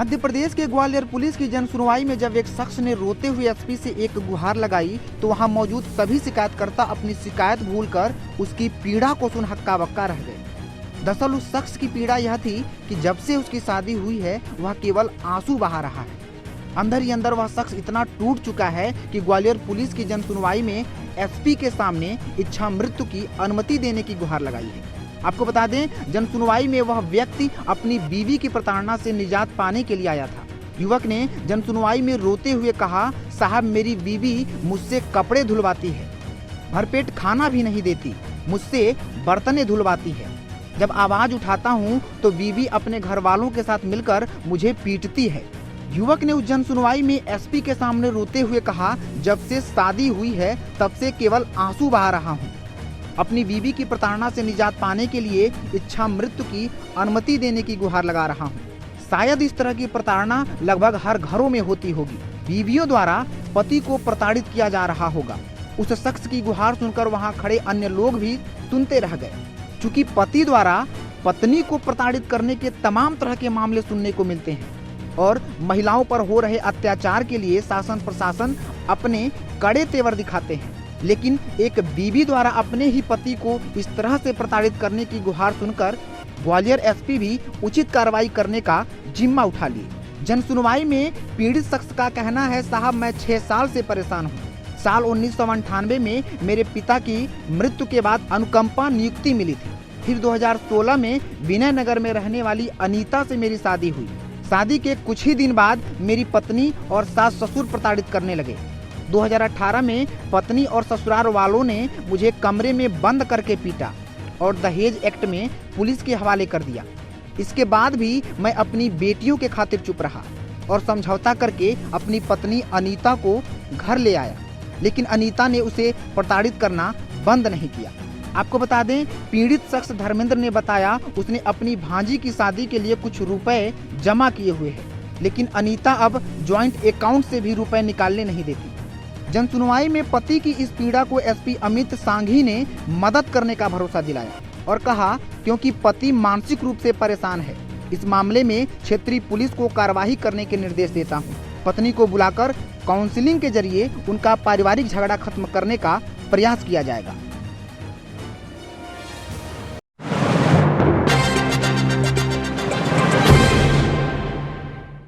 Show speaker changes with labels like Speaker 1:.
Speaker 1: मध्य प्रदेश के ग्वालियर पुलिस की जन सुनवाई में जब एक शख्स ने रोते हुए एसपी से एक गुहार लगाई तो वहां मौजूद सभी शिकायतकर्ता अपनी शिकायत भूलकर उसकी पीड़ा को सुन हक्का बक्का रह गए। दरअसल उस शख्स की पीड़ा यह थी कि जब से उसकी शादी हुई है वह केवल आंसू बहा रहा है। अंदर ही अंदर वह शख्स इतना टूट चुका है कि ग्वालियर पुलिस की जन सुनवाई में एसपी के सामने इच्छा मृत्यु की अनुमति देने की गुहार लगाई है। आपको बता दें, जन सुनवाई में वह व्यक्ति अपनी बीवी की प्रताड़ना से निजात पाने के लिए आया था। युवक ने जन सुनवाई में रोते हुए कहा, साहब मेरी बीवी मुझसे कपड़े धुलवाती है, भरपेट खाना भी नहीं देती, मुझसे बर्तनें धुलवाती है। जब आवाज उठाता हूँ तो बीवी अपने घर वालों के साथ मिलकर मुझे पीटती है। युवक ने उस जन सुनवाई में एसपी के सामने रोते हुए कहा, जब से शादी हुई है तब से केवल आंसू बहा रहा हूँ। अपनी बीवी की प्रताड़ना से निजात पाने के लिए इच्छा मृत्यु की अनुमति देने की गुहार लगा रहा हूँ। शायद इस तरह की प्रताड़ना लगभग हर घरों में होती होगी। बीवियों द्वारा पति को प्रताड़ित किया जा रहा होगा। उस शख्स की गुहार सुनकर वहां खड़े अन्य लोग भी सुनते रह गए। चूंकि पति द्वारा पत्नी को प्रताड़ित करने के तमाम तरह के मामले सुनने को मिलते हैं और महिलाओं पर हो रहे अत्याचार के लिए शासन प्रशासन अपने कड़े तेवर दिखाते हैं, लेकिन एक बीवी द्वारा अपने ही पति को इस तरह से प्रताड़ित करने की गुहार सुनकर ग्वालियर एसपी भी उचित कार्रवाई करने का जिम्मा उठा लिए। जन सुनवाई में पीड़ित शख्स का कहना है, साहब मैं 6 साल से परेशान हूँ। साल 1998 में मेरे पिता की मृत्यु के बाद अनुकंपा नियुक्ति मिली थी। फिर 2016 में विनय नगर में रहने वाली अनीता से मेरी शादी हुई। शादी के कुछ ही दिन बाद मेरी पत्नी और सास ससुर प्रताड़ित करने लगे। 2018 में पत्नी और ससुराल वालों ने मुझे कमरे में बंद करके पीटा और दहेज एक्ट में पुलिस के हवाले कर दिया। इसके बाद भी मैं अपनी बेटियों के खातिर चुप रहा और समझौता करके अपनी पत्नी अनीता को घर ले आया, लेकिन अनीता ने उसे प्रताड़ित करना बंद नहीं किया। आपको बता दें, पीड़ित शख्स धर्मेंद्र ने बताया उसने अपनी भांजी की शादी के लिए कुछ रुपए जमा किए हुए हैं, लेकिन अनीता अब ज्वाइंट अकाउंट से भी रुपए निकालने नहीं देती। जन सुनवाई में पति की इस पीड़ा को एसपी अमित सांघी ने मदद करने का भरोसा दिलाया और कहा, क्योंकि पति मानसिक रूप से परेशान है, इस मामले में क्षेत्रीय पुलिस को कार्यवाही करने के निर्देश देता हूं। पत्नी को बुलाकर काउंसलिंग के जरिए उनका पारिवारिक झगड़ा खत्म करने का प्रयास किया जाएगा।